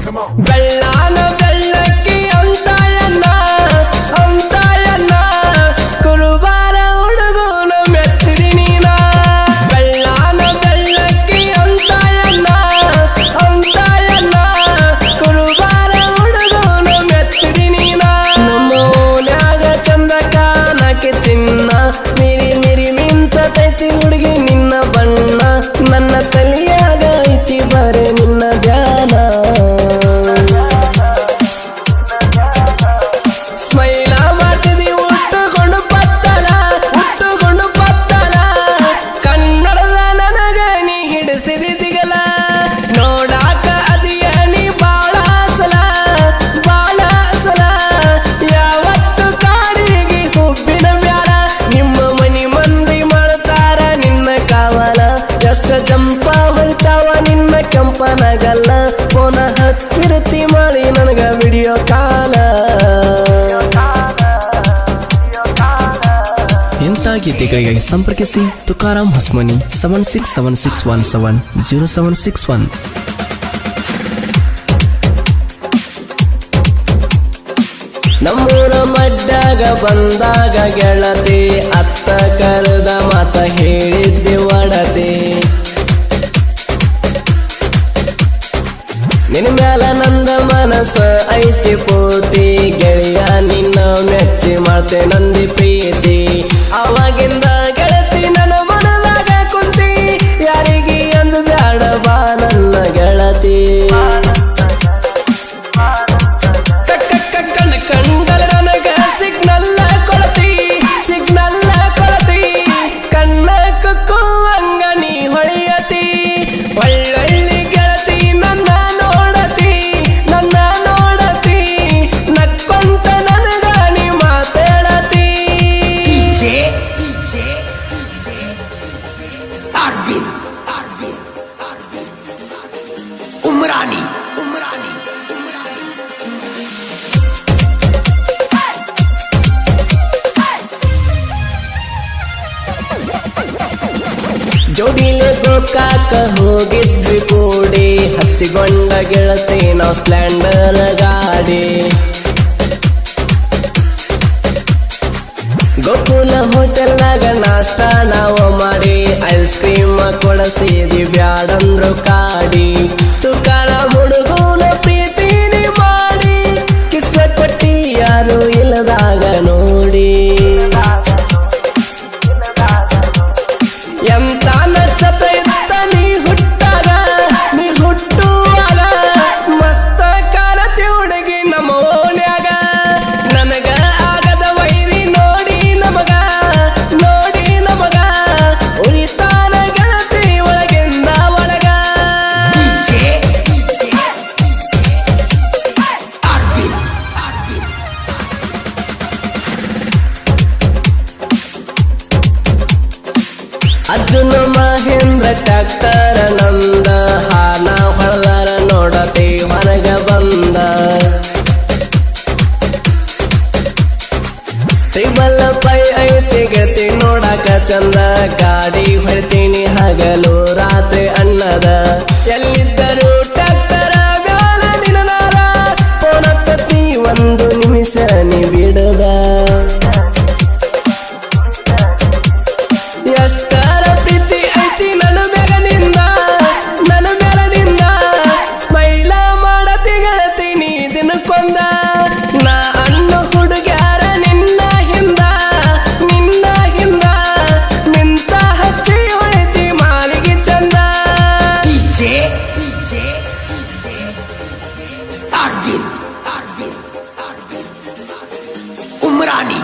ಬೆಳ್ಳಾನ ಬೆಳ್ಳಕ್ಕಿ ಅಂತಾಯನ್ನ ಕುರುಬಾರ ಹುಡುಗನ ಮೆಚ್ಚಿದಿ ನೀನ ಬೆಳ್ಳಾನ ಬೆಳ್ಳಕ್ಕಿ ಅಂತಾಯನ್ನ ಕುರುಬಾರ ಹುಡುಗನ ಮೆಚ್ಚಿದಿ ನೀನ ನಮ್ಮ ಓನ್ಯಾಗ ಚಂದ ಕಾಣಕ್ಕೆ ಚಿನ್ನ ಮಿರಿ ಮಿರಿ ಮಿಂಚತೈತಿ ಹುಡುಗಿ ನಿನ್ನ ಬಣ್ಣ ನನ್ನ ತಲಿಯಾಗ ಐತಿ ಬರೆ ನಿನ್ನ ಧ್ಯಾನ ಸ್ಮೈಲ ಮಾಡ್ತಿದಿ ಹುಟ್ಟುಕೊಂಡು ಪತ್ತಲ ಕನ್ನಡದ ನನಗ ನೀ ಹಿಡಿಸಿದಿ ದಿಗಲ ನೋಡಾಕ ಅದಿಯ ನೀ ಬಾಳ ಸಲ ಯಾವತ್ತು ಕಾಡಿಗೆ ಹುಬ್ಬಿನ ಬ್ಯಾಳ ನಿಮ್ಮ ಮನಿ ಮಂದಿ ಮಾಡ್ತಾರ ನಿನ್ನ ಕಾವಲ ಎಷ್ಟ ಜಂಪ ಹೊಯ್ತಾವ ನಿನ್ನ ಕೆಂಪನಗಲ್ಲ ಫೋನ ಹಚ್ಚಿರ್ತಿ ಮಾಡಿ ನನಗ ವಿಡಿಯೋ ಕಾಲ ಇಂಥ ಗೀತೆಗಳಿಗಾಗಿ ಸಂಪರ್ಕಿಸಿ ತುಕಾರಾಮ್ ಹಸ್ಮನಿ 7676170761. ನಮ್ಮೂರ ಮಡ್ಡಾಗ ಬಂದಾಗ ಗೆಳತಿ ಅತ್ತ ಕರೆದ ಮಾತ ಹೇಳಿದ್ದೆ ಒಡತಿ ನಿನ್ನ ಮ್ಯಾಲ ನಂದ ಮನಸ್ಸ ಐತಿ ಪೂರ್ತಿ ಗೆಳೆಯ ನಿನ್ನ ಮೆಚ್ಚಿ ಮಾಡ್ತೆ ನಂದಿ ಪ್ರೀತಿ ಅವಾಗಿಂದ ಗೆಳತಿ ನನ್ನ ಮನದಾಗ ಕುಂತಿ ಯಾರಿಗೆ ಅಂದು ಬ್ಯಾಡ ಬಾ ನನ್ನ ಗೆಳತಿ ಕಂಡಲ ನನಗ ಸಿಗ್ನಲ್ ಕೊಳತಿ ಕಣ್ಣ ಕುಕ್ಕುವಂಗ ನೀ ಹೊಳೆಯತಿ ಒಳ್ಳೊಳ್ಳಿ ಗೆಳತಿ ನನ್ನ ನೋಡತಿ ನಕ್ಕೊಂತ ನನಗ ನೀ ಮಾತೇಳತಿ ಉಮ್ರಾನಿ ಜೋಡಿಲೆ ಗೋಕಾಕ ಹೋಗಿದ್ವಿ ಕೂಡಿ ಹತ್ತಿಗೊಂಡ ಗೆಳತಿ ನಾವು ಸ್ಪ್ಲೆಂಡರ್ ಗಾಡಿ ಗೋಕುಲ ಹೋಟೆಲ್ನಾಗ ನಾಷ್ಟ ನಾವು ಮಾಡಿ ಐಸ್ ಕ್ರೀಮ್ ಕೊಡಸಿದಿ ಬ್ಯಾಡಂದ್ರು ಕಾಡಿ ತುಕಾರ ಹುಡುಗನ ಪ್ರೀತಿನಿ ಮಾಡಿ ಕಿಸ್ಸ ಕೊಟ್ಟಿ ಯಾರು ಇಲ್ಲದಾಗ ನೋಡಿ ಎಂತ ನಚ್ಚತ ಇತ್ತ ನೀ ಹುಟ್ಟುವಾಗ ಮಸ್ತ ಕಾಣತಿ ಹುಡುಗಿ ನಮ್ಮ ಓಣ್ಯಾಗ ನನಗ ಆಗದ ವೈರಿ ನೋಡಿ ನಮಗ ಉರಿತಾನ ಗೆಳತಿ ಒಳಗಿಂದ ಒಳಗ ಅರ್ಜುನ ಮಹೇಂದ್ರ ಟ್ಯಾಕ್ಟರ್ ನಂದ ಹಾನ ಹೊಳದರ ನೋಡತಿ ಹೊರಗ ಬಂದ ಟಿಬಲ್ ಪೈ ಐತಿ ಗತಿ ನೋಡಕ ಚಂದ ಗಾಡಿ ಹೊಡ್ತೀನಿ ಹಗಲು ರಾತ್ರಿ ಅನ್ನದ ಎಲ್ಲಿದ್ದರೂ ಟ್ಯಾಕ್ಟರ ಬ್ಯಾಲ ನಿನ್ನಾರ ಪೋನತ್ತಿ ಒಂದು ನಿಮಿಷ ನೀ ಬಿಡದ ಎಷ್ಟರ ಪ್ರೀತಿ ಐತಿ ನನ್ನ ಮೇಲನಿಂದ ಸ್ಮೈಲ ಮಾಡತಿ ಗೆಳತಿ ನೀ ದಿನಕ್ಕೊಂದ ನಾ ಅಣ್ಣು ಹುಡುಗ್ಯಾರ ನಿನ್ನ ಹಿಂದ ನಿಂತ ಹಚ್ಚಿ ಹೊಳಿತಿ ಮಾಲಿಗೆ ಚಂದ ಉಮ್ರಾನಿ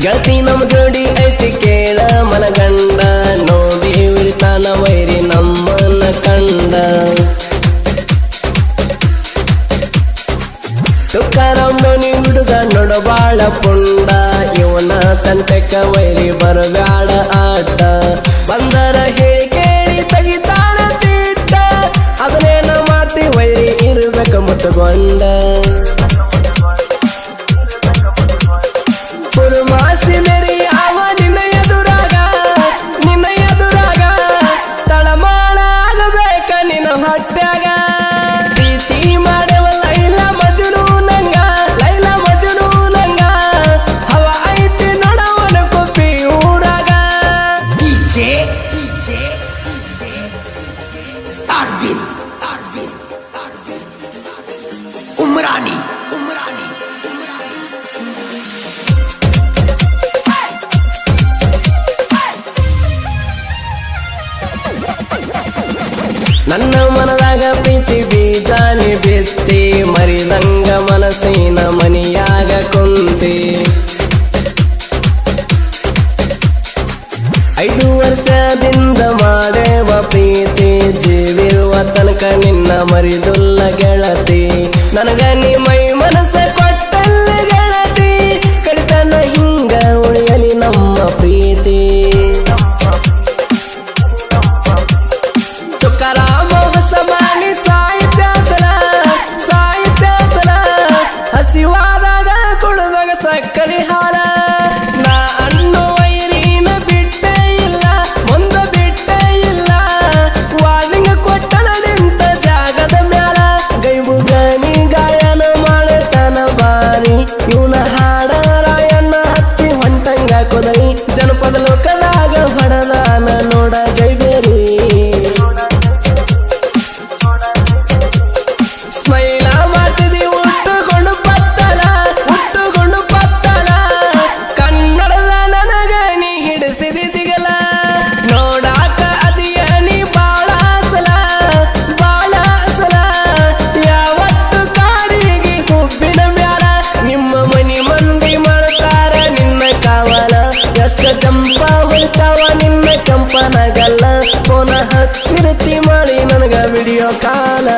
ಗೆಳತಿ ನಮ್ ಜೋಡಿ ಐತಿ ಕೇಳ ಮನಗಂಡ ನೋಡಿ ಉರಿತಾನ ವೈರಿ ನಮ್ಮನ್ನ ಕಂಡ ತುಕಾರಾಮನಿ ಹುಡುಗ ನೋಡಬಾಳ ಪುಂಡ ಇವನ ತಂಟೆಕ ವೈರಿ ಬರಬ್ಯಾಡ ಆಟ ಬಂದರ ಹೇಳಿ ಕೇಳಿ ತೆಗಿತಾನ ತೀಟ ಅದನ್ನೇನ ಮಾಡ್ತಿ ವೈರಿ ಇರ್ಬೇಕ ಮುತ್ತಗೊಂಡ ನನ್ನ ಮನದಾಗ ಪ್ರೀತಿ ಬೀಜಾನಿ ಬಿತ್ತಿ ಮರಿದಂಗ ಮನಸ್ಸಿನ ಮನಿಯಾಗ ಕುಂತಿ 5 ವರ್ಷದಿಂದ ಮಾಡೇವ ಪ್ರೀತಿ ಜೀವಿರುವ ತನಕ ನಿನ್ನ ಮರಿದುಲ್ಲ ಗೆಳತಿ ನನಗ ನೀ ಮೈ ಮನಸ್ಸ ಕೊಟ್ಟಲ್ಲ ಗೆಳತಿ ಕಡಿತನ ಹಿಂಗ ಉಳಿಯಲಿ ನಮ್ಮ ಪ್ರೀತಿ ತುಕಾರಾಮ ಹೊಸಮಾನಿ ಸಾಹಿತ್ಯ ಸಲ ಹಸಿವಾದಾಗ ಕುಡಿದಾಗ ಸಕ್ಕರೆ ಹಾಲ ನಾ ಅನ್ನೋ ವೈರಿನ ಬಿಟ್ಟೇ ಇಲ್ಲ ಮುಂದೆ ಬಿಟ್ಟೇ ಇಲ್ಲ ವಾರ್ನಿಂಗ್ ಕೊಟ್ಟಳ ನಿಂತ ಜಾಗದ ಮ್ಯಾಲ ಗೈಬುಗನಿ ಗಾಯನ ಮಾಡತನ ಬಾರಿ ಇವನ ಹಾಡ ರಾಯಣ್ಣ ಹತ್ತಿ ಹೊಂಟಂಗ ಕೊದರಿ ಜನಪದ ಲೋಕದಾಗ ಹೊಡೆದಾನ ನೋಡ ಜೈಬೇರಿ ಸ್ಮೈಲ ಮಾಡ್ತಿದಿ ಉಟ್ಟುಕೊಂಡು ಪತ್ತಲ ಕನ್ನಡದ ನನಗ ನೀ ಹಿಡಿಸಿದಿ ದಿಗಲ ನೋಡಾಕ ಅದಿಯ ನೀ ಬಾಳ ಸಲ ಯಾವತ್ತು ಕಾಡಿಗೆ ಹುಬ್ಬಿನ ಮ್ಯಾಲ ನಿಮ್ಮ ಮನಿ ಮಂದಿ ಮಾಡ್ತಾರ ನಿನ್ನ ಕಾವಲ ಎಷ್ಟ ಚಂಪ ಹೊಳಿತಾವ ನಿನ್ನ ಕಂಪನಗಲ್ಲ ಫೋನ ಹಚ್ಚಿರ್ತಿ ಮಾಡಿ ನನಗ ವಿಡಿಯೋ ಕಾಲ